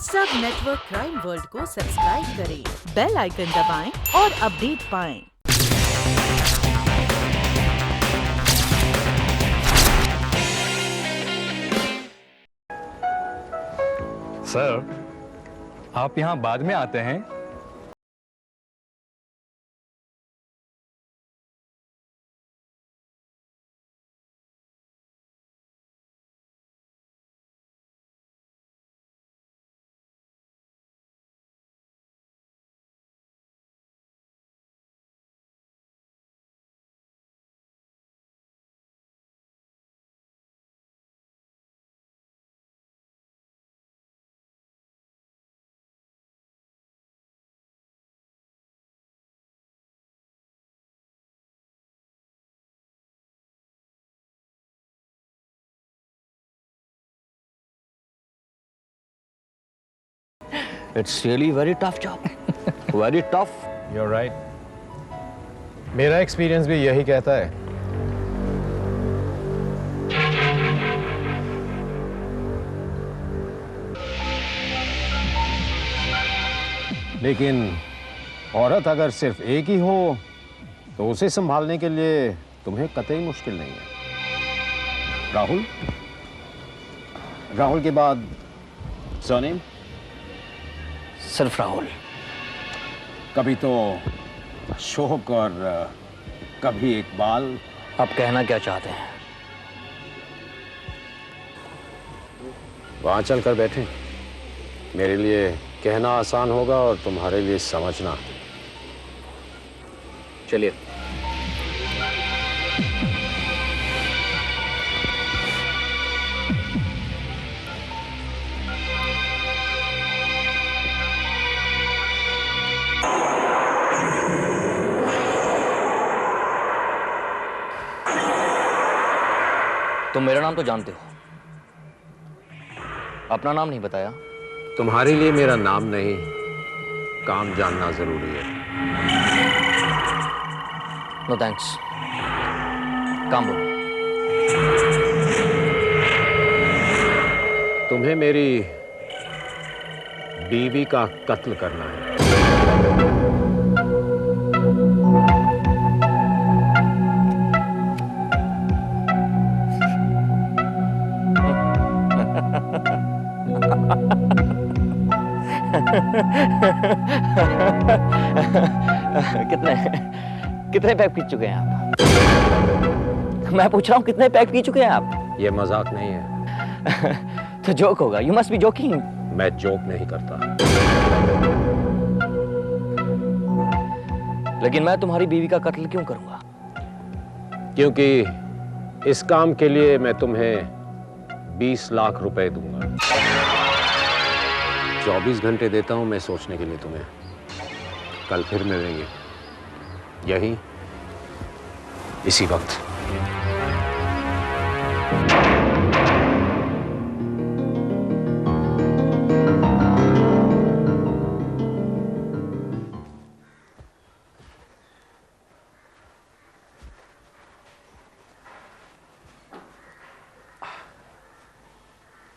सब network crime world को subscribe करें, बेल आइकन दबाएं और अपडेट पाएं। सर, आप यहाँ बाद में आते हैं? It's really very tough job. Very tough. You're right. मेरा एक्सपीरियंस भी यही कहता है। लेकिन औरत अगर सिर्फ एक ही हो तो उसे संभालने के लिए तुम्हें कतई मुश्किल नहीं है। राहुल, राहुल के बाद सरनेम? सिर्फ राहुल। कभी तो अशोक और कभी इकबाल। आप कहना क्या चाहते हैं? वहां चलकर बैठे। मेरे लिए कहना आसान होगा और तुम्हारे लिए समझना। चलिए। तुम मेरा नाम तो जानते हो, अपना नाम नहीं बताया। तुम्हारे लिए मेरा नाम नहीं, काम जानना जरूरी है। नो थैंक्स, काम बोलो। तुम्हें मेरी बीवी का कत्ल करना है। कितने कितने पैक पी चुके हैं आप? मैं पूछ रहा हूँ कितने पैक पी चुके हैं आप? ये मजाक नहीं है। तो जोक होगा। You must be joking. मैं जोक नहीं करता। लेकिन मैं तुम्हारी बीवी का कत्ल क्यों करूंगा? क्योंकि इस काम के लिए मैं तुम्हें 20 लाख रुपए दूंगा। 24 घंटे देता हूं मैं सोचने के लिए तुम्हें। कल फिर मिलेंगे यही इसी वक्त।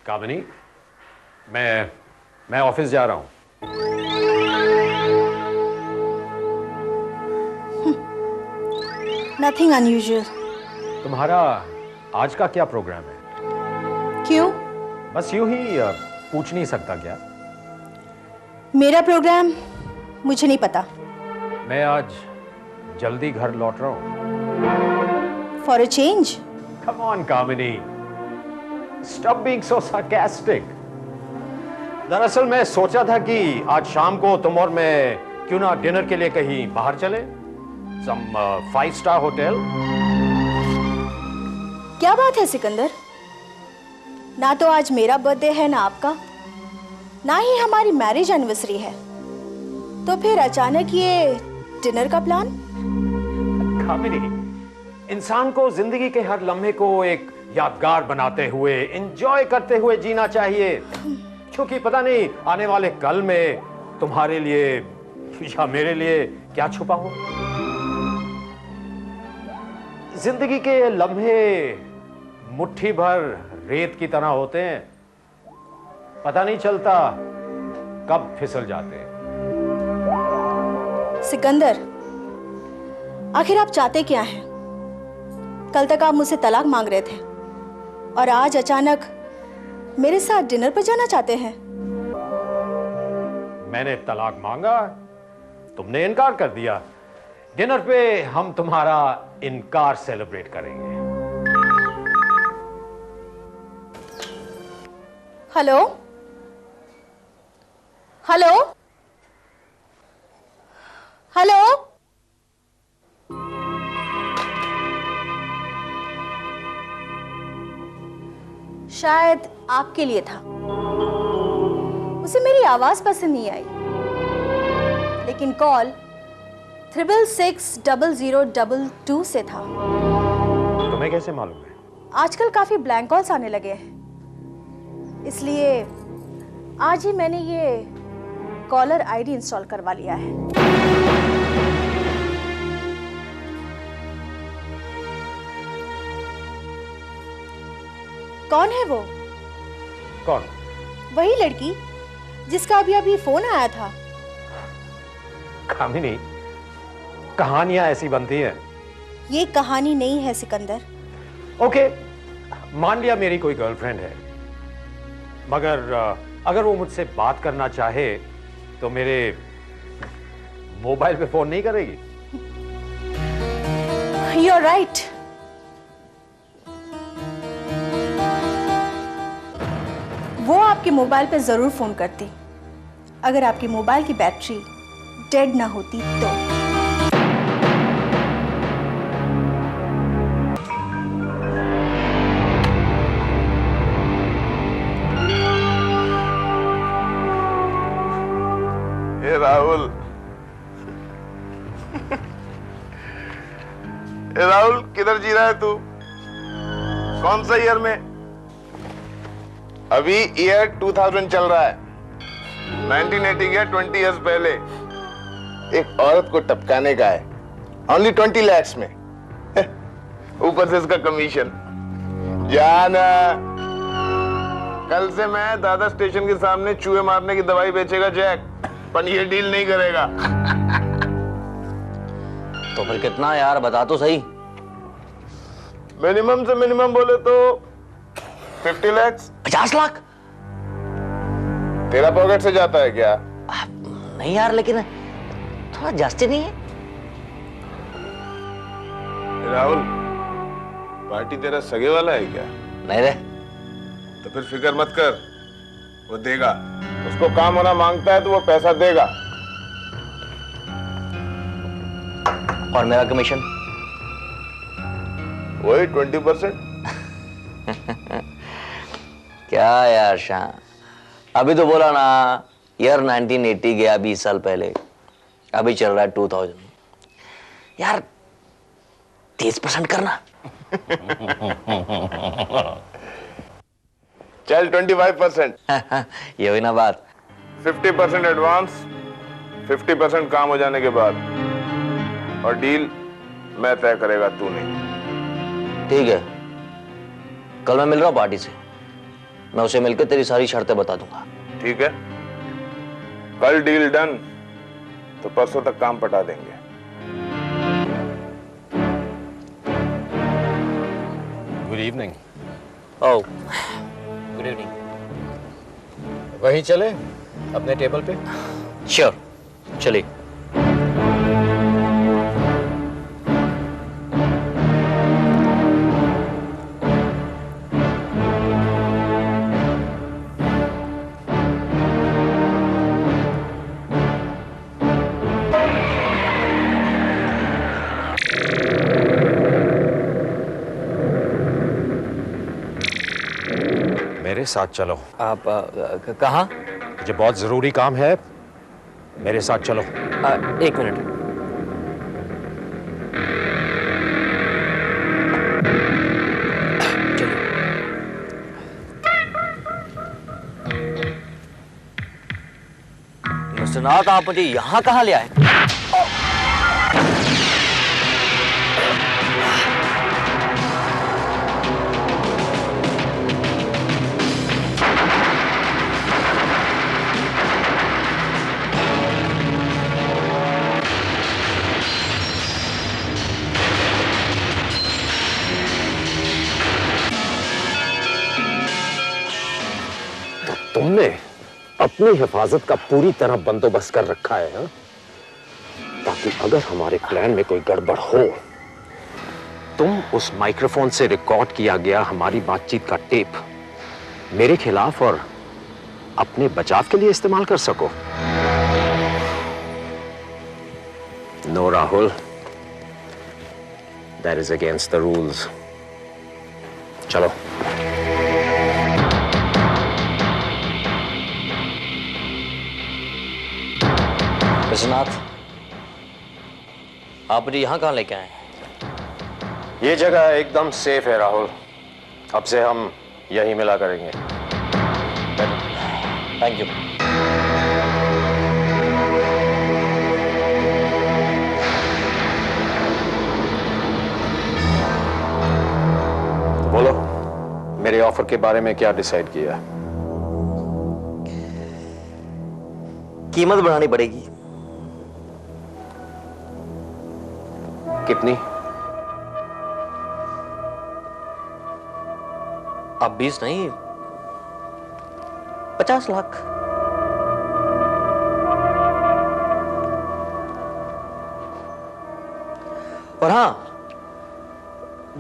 कामिनी, मैं ऑफिस जा रहा हूं। Nothing unusual. तुम्हारा आज का क्या प्रोग्राम है? क्यों? बस यूं ही पूछ नहीं सकता क्या? मेरा प्रोग्राम मुझे नहीं पता। मैं आज जल्दी घर लौट रहा हूं। For a change? Come on, Kamini, Stop being so sarcastic. दरअसल मैं सोचा था कि आज शाम को तुम और मैं क्यों ना डिनर के लिए कहीं बाहर चले, some 5-star होटल। क्या बात है सिकंदर? ना तो आज मेरा बर्थडे है ना आपका, ना ही हमारी मैरिज एनिवर्सरी है, तो फिर अचानक ये डिनर का प्लान? कामिनी, इंसान को जिंदगी के हर लम्हे को एक यादगार बनाते हुए, एंजॉय करते हुए जीना चाहिए, क्योंकि पता नहीं आने वाले कल में तुम्हारे लिए या मेरे लिए क्या छुपा हो। जिंदगी के लम्हे मुट्ठी भर रेत की तरह होते हैं, पता नहीं चलता कब फिसल जाते। सिकंदर, आखिर आप चाहते क्या हैं? कल तक आप मुझसे तलाक मांग रहे थे और आज अचानक मेरे साथ डिनर पर जाना चाहते हैं। मैंने तलाक मांगा, तुमने इनकार कर दिया। डिनर पे हम तुम्हारा इनकार सेलिब्रेट करेंगे। Hello hello hello. शायद आपके लिए था। उसे मेरी आवाज पसंद नहीं आई, लेकिन कॉल 6660022 से था। तुम्हें कैसे मालूम है? आजकल काफी ब्लैंक कॉल्स आने लगे हैं, इसलिए आज ही मैंने ये कॉलर आईडी इंस्टॉल करवा लिया है। कौन है वो? कौन? वही लड़की जिसका अभी अभी फोन आया था। कामिनी, कहानियां ऐसी बनती हैं। ये कहानी नहीं है सिकंदर। ओके, मान लिया मेरी कोई गर्लफ्रेंड है, मगर अगर वो मुझसे बात करना चाहे तो मेरे मोबाइल पे फोन नहीं करेगी। You're right. वो आपके मोबाइल पे जरूर फोन करती, अगर आपके मोबाइल की बैटरी डेड ना होती तो। राहुल, राहुल किधर जी रहा है तू? कौन सा ईयर में? अभी ईयर 2000 चल रहा है। 1980 गया 20 इयर्स पहले। एक औरत को टपकाने का है ओनली 20 lakhs में। ऊपर से इसका कमीशन। जाना, कल से मैं दादा स्टेशन के सामने चूहे मारने की दवाई बेचेगा जैक, पर ये डील नहीं करेगा। तो फिर कितना यार, बता तो सही। मिनिमम से मिनिमम बोले तो 50 lakhs। 50 लाख? तेरा पॉकेट से जाता है क्या? नहीं यार, लेकिन थोड़ा जस्टिस नहीं है? राहुल, पार्टी तेरा सगे वाला है क्या? नहीं रे। तो फिर फिक्र मत कर, वो देगा। उसको काम होना मांगता है तो वो पैसा देगा। और मेरा कमीशन? वही 20%। क्या यार शाह, अभी तो बोला ना ईयर 1980 गया 20 साल पहले, अभी चल रहा है 2000। यार 30% करना। चल 25%। ये हुई ना बात। 50% एडवांस, 50% काम हो जाने के बाद, और डील मैं तय करेगा, तू नहीं। ठीक है, कल मैं मिल रहा हूँ पार्टी से, मैं उसे मिलकर तेरी सारी शर्तें बता दूंगा। ठीक है, कल डील डन तो परसों तक काम पटा देंगे। Good evening. Oh, good evening. वहीं चले अपने टेबल पे? श्योर, चलिए। मेरे साथ चलो। आप कहाँ? मुझे बहुत जरूरी काम है, मेरे साथ चलो। 1 मिनट। चलिए। मिस्टर नाथ, आप मुझे यहाँ कहाँ ले आए? अपनी हिफाजत का पूरी तरह बंदोबस्त कर रखा है, हा? ताकि अगर हमारे प्लान में कोई गड़बड़ हो, तुम उस माइक्रोफोन से रिकॉर्ड किया गया हमारी बातचीत का टेप मेरे खिलाफ और अपने बचाव के लिए इस्तेमाल कर सको। No Rahul, that is against the rules. चलो। विश्वनाथ, आप मुझे यहां कहां लेके आए? ये जगह एकदम सेफ है राहुल, अब से हम यहीं मिला करेंगे। Thank you. बोलो, मेरे ऑफर के बारे में क्या डिसाइड किया? कीमत बढ़ानी पड़ेगी। कितनी? अब 20 नहीं, 50 लाख। और हां,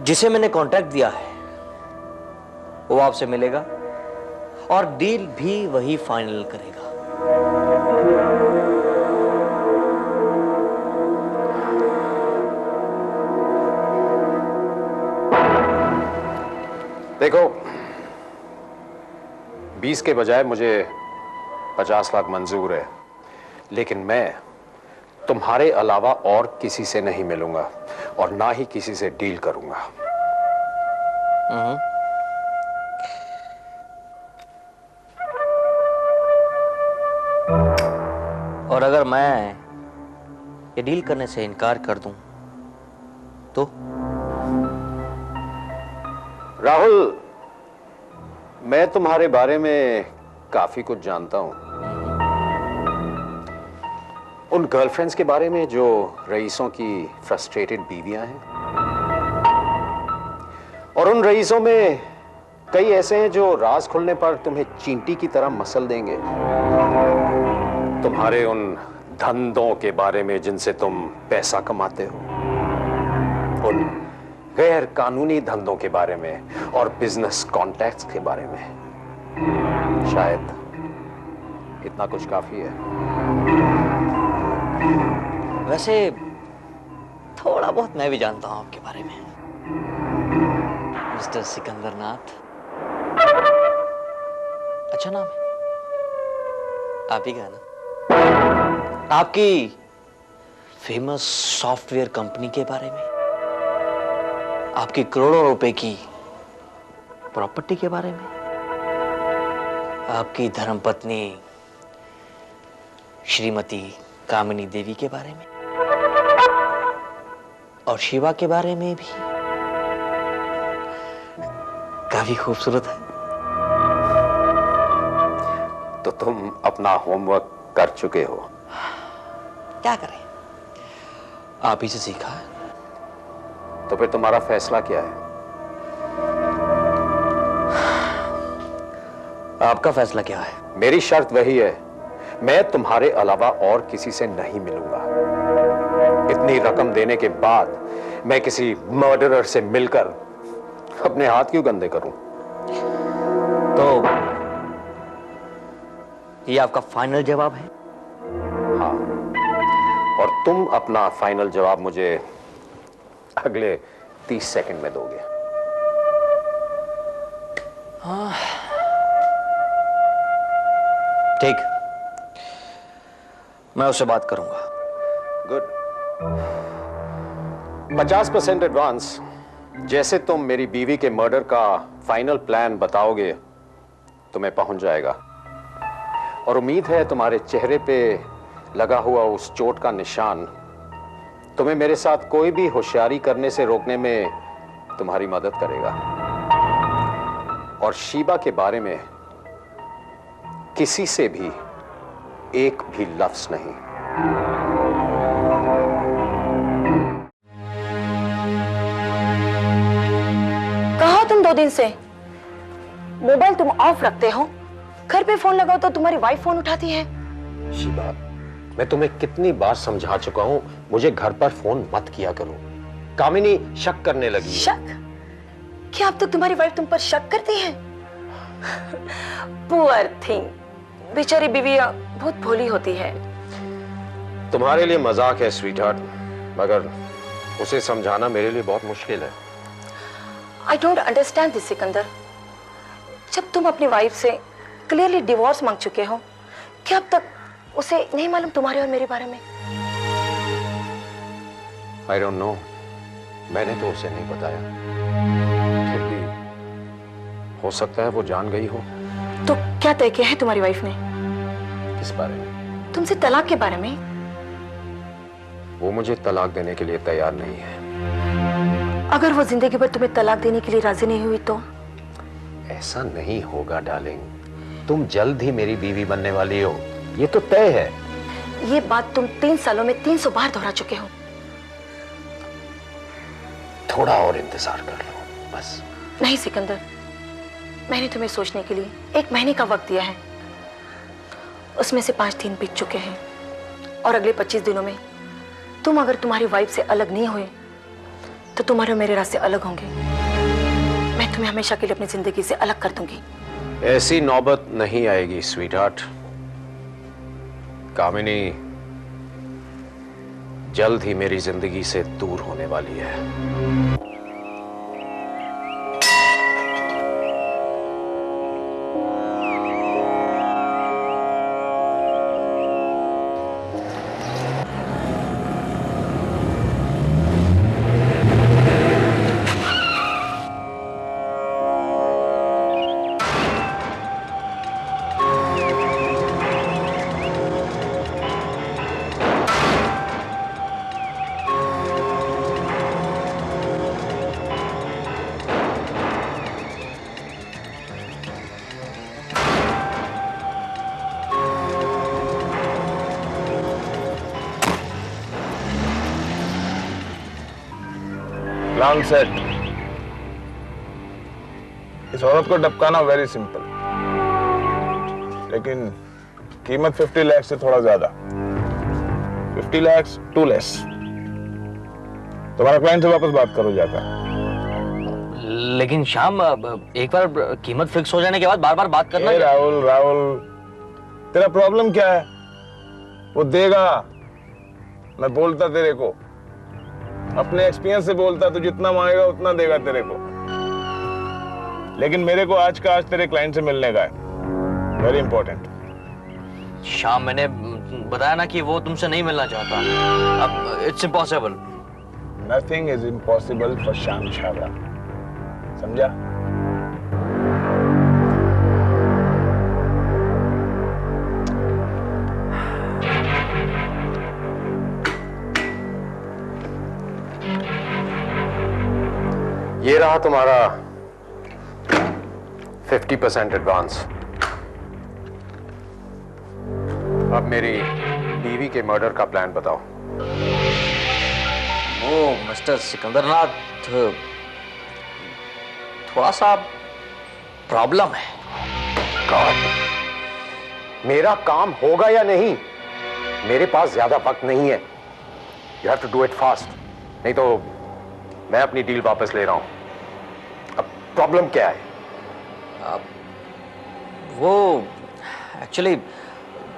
जिसे मैंने कॉन्ट्रैक्ट दिया है वो आपसे मिलेगा और डील भी वही फाइनल करेगा। देखो, 20 के बजाय मुझे 50 लाख मंजूर है, लेकिन मैं तुम्हारे अलावा और किसी से नहीं मिलूंगा और ना ही किसी से डील करूंगा। और अगर मैं ये डील करने से इनकार कर दूं तो? राहुल, मैं तुम्हारे बारे में काफी कुछ जानता हूं। उन गर्लफ्रेंड्स के बारे में जो रईसों की फ्रस्ट्रेटेड बीवियां हैं, और उन रईसों में कई ऐसे हैं जो राज खुलने पर तुम्हें चींटी की तरह मसल देंगे। तुम्हारे उन धंधों के बारे में जिनसे तुम पैसा कमाते हो, उन गैर कानूनी धंधों के बारे में और बिजनेस कॉन्टैक्ट्स के बारे में। शायद इतना कुछ काफी है। वैसे थोड़ा बहुत मैं भी जानता हूं आपके बारे में, मिस्टर सिकंदर नाथ। अच्छा नाम है, आप ही का है ना? आपकी फेमस सॉफ्टवेयर कंपनी के बारे में, आपकी करोड़ों रुपए की प्रॉपर्टी के बारे में, आपकी धर्मपत्नी श्रीमती कामिनी देवी के बारे में और शिवा के बारे में भी। काफी खूबसूरत है। तो तुम अपना होमवर्क कर चुके हो? क्या करें, आप ही से सीखा है। तो फिर तुम्हारा फैसला क्या है? आपका फैसला क्या है? मेरी शर्त वही है, मैं तुम्हारे अलावा और किसी से नहीं मिलूंगा। इतनी रकम देने के बाद मैं किसी मर्डरर से मिलकर अपने हाथ क्यों गंदे करूं? तो ये आपका फाइनल जवाब है? हाँ, और तुम अपना फाइनल जवाब मुझे अगले 30 सेकंड में दोगे। ठीक, मैं उससे बात करूंगा। गुड। 50% एडवांस। जैसे तुम मेरी बीवी के मर्डर का फाइनल प्लान बताओगे तो मैं पहुंच जाएगा, और उम्मीद है तुम्हारे चेहरे पे लगा हुआ उस चोट का निशान तुम्हें मेरे साथ कोई भी होशियारी करने से रोकने में तुम्हारी मदद करेगा। और शीबा के बारे में किसी से भी एक भी लफ्ज नहीं। कहा तुम 2 दिन से मोबाइल तुम ऑफ रखते हो, घर पे फोन लगाओ तो तुम्हारी वाइफ फोन उठाती है। शिबा, मैं तुम्हें कितनी बार समझा चुका हूं, मुझे घर पर फोन मत किया करो। कामिनी शक करने लगी है। शक? क्या अब तक तुम्हारी वाइफ तुम पर शक करती है? पुअर थिंग, बेचारी बीवी बहुत भोली होती है। तुम्हारे लिए मजाक है स्वीटहार्ट, मगर उसे समझाना मेरे लिए बहुत मुश्किल है। I don't understand this Sikandar. जब तुम अपनी वाइफ से क्लियरली डिवोर्स मांग चुके हो, क्या अब तक उसे नहीं मालूम तुम्हारे और मेरे बारे में? आई डोंट नो, मैंने तो उसे नहीं बताया। फिर भी हो सकता है वो जान गई हो। तो क्या तय किया है तुम्हारी वाइफ ने? किस बारे में? तुमसे तलाक के बारे में। वो मुझे तलाक देने के लिए तैयार नहीं है। अगर वो जिंदगी भर तुम्हें तलाक देने के लिए राजी नहीं हुई तो? ऐसा नहीं होगा डार्लिंग, तुम जल्द ही मेरी बीवी बनने वाली हो, ये तो तय है। ये बात तुम 3 सालों में 300 बार दोहरा चुके हो। थोड़ा और इंतजार कर लो बस। नहीं सिकंदर, मैंने तुम्हें सोचने के लिए 1 महीने का वक्त दिया है। उसमें से 5 दिन बीत चुके हैं और अगले 25 दिनों में तुम अगर तुम्हारी वाइफ से अलग नहीं हुए तो तुम्हारे और मेरे रास्ते अलग होंगे। मैं तुम्हें हमेशा के लिए अपनी जिंदगी से अलग कर दूंगी। ऐसी नौबत नहीं आएगी स्वीटहार्ट। कामिनी जल्द ही मेरी जिंदगी से दूर होने वाली है। Plan set. इस औरत को टपकाना वेरी सिंपल, लेकिन कीमत 50 लाख से थोड़ा ज्यादा। 50 लाख टू लेस। तुम्हारा क्लाइंट से वापस बात करो जाकर। लेकिन श्याम, एक बार कीमत फिक्स हो जाने के बाद बार बार बात करना। राहुल राहुल, तेरा प्रॉब्लम क्या है? वो देगा, मैं बोलता तेरे को, अपने एक्सपीरियंस से बोलता, तो जितना मांगेगा उतना देगा तेरे को। लेकिन मेरे को आज का आज तेरे क्लाइंट से मिलने का है, वेरी इंपॉर्टेंट। श्याम, मैंने बताया ना कि वो तुमसे नहीं मिलना चाहता। अब it's impossible. Nothing is impossible for Shyam Chhabra, समझा? ये रहा तुम्हारा 50% एडवांस। अब मेरी बीवी के मर्डर का प्लान बताओ। वो मिस्टर सिकंदरनाथ, थोड़ा सा प्रॉब्लम है। गॉड, मेरा काम होगा या नहीं? मेरे पास ज्यादा वक्त नहीं है। You have to do it fast, नहीं तो मैं अपनी डील वापस ले रहा हूं। अब प्रॉब्लम क्या है? वो एक्चुअली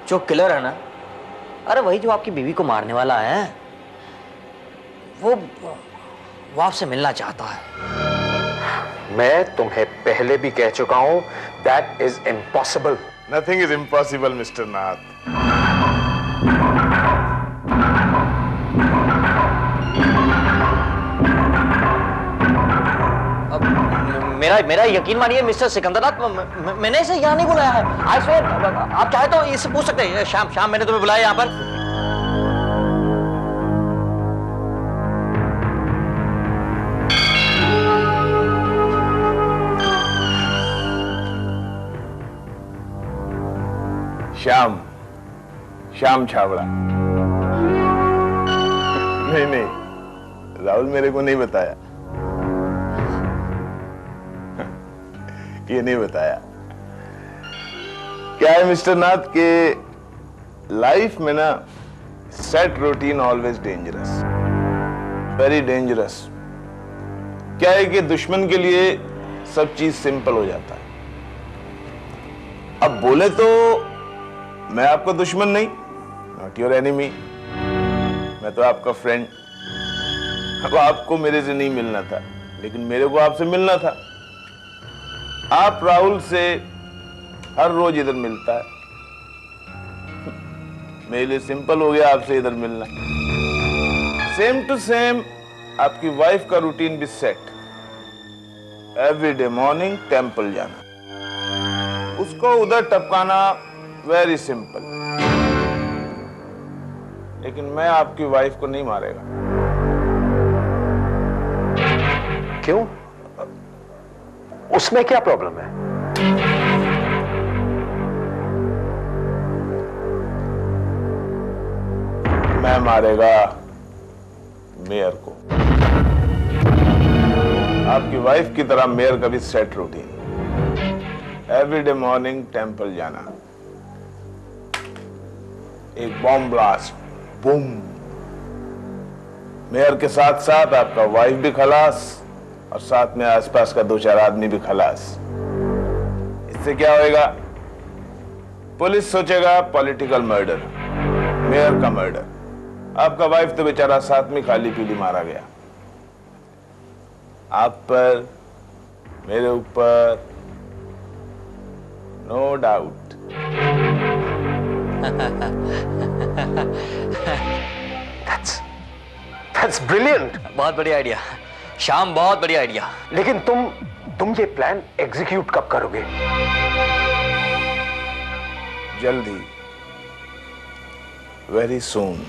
जो किलर है ना, अरे वही जो आपकी बीवी को मारने वाला है, वो आपसे मिलना चाहता है। मैं तुम्हें पहले भी कह चुका हूं, that is impossible. Nothing is impossible mister Nath. मेरा यकीन मानिए मिस्टर सिकंदरनाथ, मैंने इसे यहाँ नहीं बुलाया है। आई स्वेयर, आप चाहे तो इससे पूछ सकते हैं। शाम मैंने तुम्हें बुलाया यहाँ पर। श्याम छाबड़ा। नहीं, राहुल मेरे को नहीं बताया, ये नहीं बताया। क्या है मिस्टर नाथ के लाइफ में ना set routine always dangerous, very dangerous. क्या है कि दुश्मन के लिए सब चीज सिंपल हो जाता है। अब बोले तो मैं आपका दुश्मन नहीं, नॉट योर एनिमी, मैं तो आपका फ्रेंड। अब आपको मेरे से नहीं मिलना था, लेकिन मेरे को आपसे मिलना था। आप राहुल से हर रोज इधर मिलता है, मेरे लिए सिंपल हो गया आपसे इधर मिलना। सेम टू सेम आपकी वाइफ का रूटीन भी सेट, एवरीडे मॉर्निंग टेंपल जाना, उसको उधर टपकाना, वेरी सिंपल। लेकिन मैं आपकी वाइफ को नहीं मारेगा। क्यों? उसमें क्या प्रॉब्लम है? मैं मारेगा मेयर को। आपकी वाइफ की तरह मेयर का भी set routine, everyday morning temple जाना, एक बॉम्ब ब्लास्ट, बूम। मेयर के साथ साथ आपका वाइफ भी खलास, और साथ में आसपास का 2-4 आदमी भी खलास। इससे क्या होएगा? पुलिस सोचेगा पॉलिटिकल मर्डर, मेयर का मर्डर। आपका वाइफ तो बेचारा साथ में खाली पीली मारा गया। आप पर, मेरे ऊपर, नो डाउट। That's brilliant. बहुत बढ़िया आइडिया श्याम, बहुत बढ़िया आइडिया। लेकिन तुम ये प्लान एग्जीक्यूट कब करोगे? जल्दी, वेरी सून।